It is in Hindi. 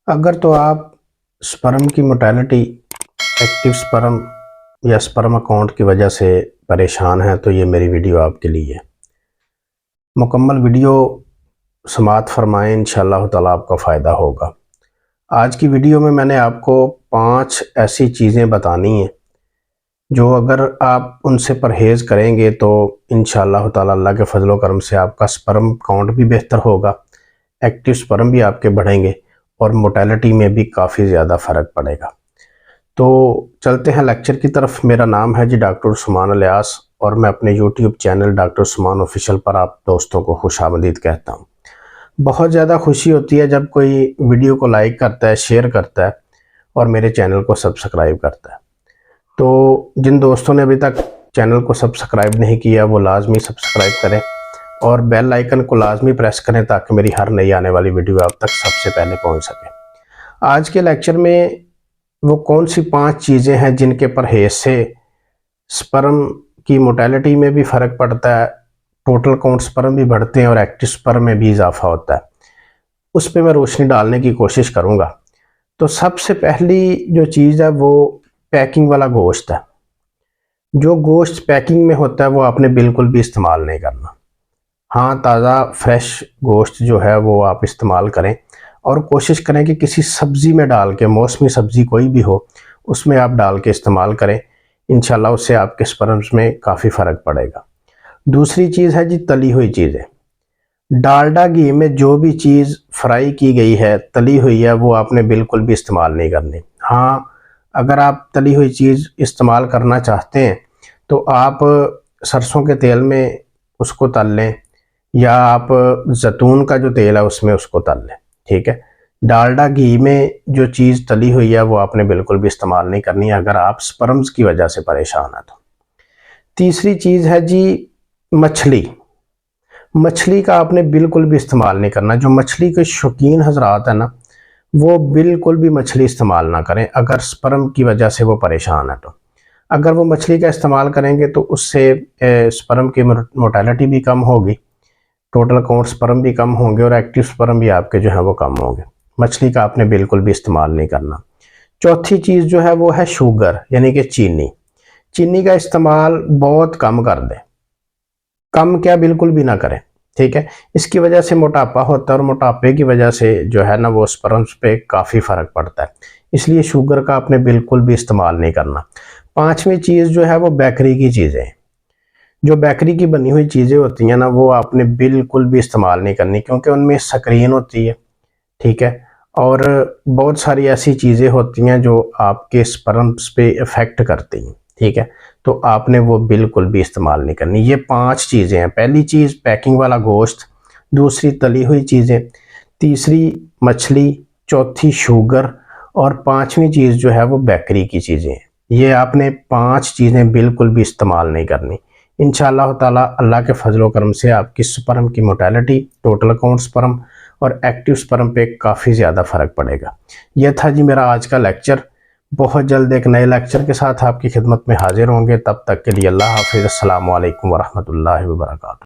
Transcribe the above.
अगर तो आप स्पर्म की मोटेलिटी, एक्टिव स्पर्म या स्पर्म अकाउंट की वजह से परेशान हैं तो ये मेरी वीडियो आपके लिए है। मुकम्मल वीडियो समाअत फरमाएं, इंशाअल्लाह ताला आपका फ़ायदा होगा। आज की वीडियो में मैंने आपको 5 ऐसी चीज़ें बतानी हैं जो अगर आप उनसे परहेज़ करेंगे तो इंशाअल्लाह ताला अल्लाह के फजल व करम से आपका स्पर्म काउंट भी बेहतर होगा, एक्टिव स्पर्म भी आपके बढ़ेंगे और मोटेलिटी में भी काफ़ी ज़्यादा फ़र्क पड़ेगा। तो चलते हैं लेक्चर की तरफ। मेरा नाम है जी डॉक्टर उस्मान इलियास और मैं अपने YouTube channel doctor Usman official पर आप दोस्तों को खुशामदीद कहता हूँ। बहुत ज़्यादा खुशी होती है जब कोई वीडियो को लाइक करता है, शेयर करता है और मेरे चैनल को सब्सक्राइब करता है। तो जिन दोस्तों ने अभी तक चैनल को सब्सक्राइब नहीं किया वो लाजमी सब्सक्राइब करें और बेल आइकन को लाजमी प्रेस करें ताकि मेरी हर नई आने वाली वीडियो आप तक सबसे पहले पहुँच सके। आज के लेक्चर में वो कौन सी 5 चीज़ें हैं जिनके परहेज से स्पर्म की मोटेलिटी में भी फ़र्क पड़ता है, टोटल काउंट स्पर्म भी बढ़ते हैं और एक्टिव स्पर्म में भी इजाफा होता है, उस पर मैं रोशनी डालने की कोशिश करूँगा। तो सबसे पहली जो चीज़ है वो पैकिंग वाला गोश्त है। जो गोश्त पैकिंग में होता है वो आपने बिल्कुल भी इस्तेमाल नहीं करना। हाँ, ताज़ा फ्रेश गोश्त जो है वो आप इस्तेमाल करें और कोशिश करें कि किसी सब्ज़ी में डाल के, मौसमी सब्ज़ी कोई भी हो उसमें आप डाल के इस्तेमाल करें। इंशाल्लाह उससे आपके स्पर्म्स में काफ़ी फ़र्क पड़ेगा। दूसरी चीज़ है जी तली हुई चीज़ें। डालडा घी में जो भी चीज़ फ्राई की गई है, तली हुई है, वो आपने बिल्कुल भी इस्तेमाल नहीं करनी। हाँ, अगर आप तली हुई चीज़ इस्तेमाल करना चाहते हैं तो आप सरसों के तेल में उसको तल लें या आप जैतून का जो तेल है उसमें उसको तल लें, ठीक है। डालडा घी में जो चीज़ तली हुई है वो आपने बिल्कुल भी इस्तेमाल नहीं करनी है अगर आप स्पर्म्स की वजह से परेशान हैं तो। तीसरी चीज़ है जी मछली। मछली का आपने बिल्कुल भी इस्तेमाल नहीं करना। जो मछली के शौकीन हजरात हैं ना, वो बिल्कुल भी मछली इस्तेमाल ना करें अगर स्पर्म की वजह से वो परेशान है तो। अगर वो मछली का इस्तेमाल करेंगे तो उससे स्पर्म की मोटेलिटी भी कम होगी, टोटल काउंट स्पर्म भी कम होंगे और एक्टिव स्पर्म भी आपके जो है वो कम होंगे। मछली का आपने बिल्कुल भी इस्तेमाल नहीं करना। चौथी चीज़ जो है वो है शुगर, यानी कि चीनी। चीनी का इस्तेमाल बहुत कम कर दें, कम क्या बिल्कुल भी ना करें, ठीक है। इसकी वजह से मोटापा होता है और मोटापे की वजह से जो है ना वो स्पर्म्स पे काफ़ी फ़र्क पड़ता है, इसलिए शुगर का आपने बिल्कुल भी इस्तेमाल नहीं करना। पांचवी चीज़ जो है वो बेकरी की चीज़ें। जो बेकरी की बनी हुई चीज़ें होती हैं ना वो आपने बिल्कुल भी इस्तेमाल नहीं करनी क्योंकि उनमें सक्रीन होती है, ठीक है, और बहुत सारी ऐसी चीज़ें होती हैं जो आपके स्पर्म्स पे इफ़ेक्ट करती हैं, ठीक है। तो आपने वो बिल्कुल भी इस्तेमाल नहीं करनी। ये 5 चीज़ें हैं। पहली चीज़ पैकिंग वाला गोश्त, दूसरी तली हुई चीज़ें, तीसरी मछली, चौथी शुगर और पांचवी चीज़ जो है वो बेकरी की चीज़ें हैं। ये आपने 5 चीज़ें बिल्कुल भी इस्तेमाल नहीं करनी। इंशाअल्लाह ताला अल्लाह के फजल व करम से आपकी स्पर्म की मोटेलिटी, टोटल काउंट स्पर्म और एक्टिव स्पर्म पे काफ़ी ज़्यादा फ़र्क पड़ेगा। यह था जी मेरा आज का लेक्चर। बहुत जल्द एक नए लेक्चर के साथ आपकी खिदमत में हाजिर होंगे। तब तक के लिए अल्लाह हाफिज़। अस्सलामु अलैकुम वरहमतुल्लाहि वबरकातुहू।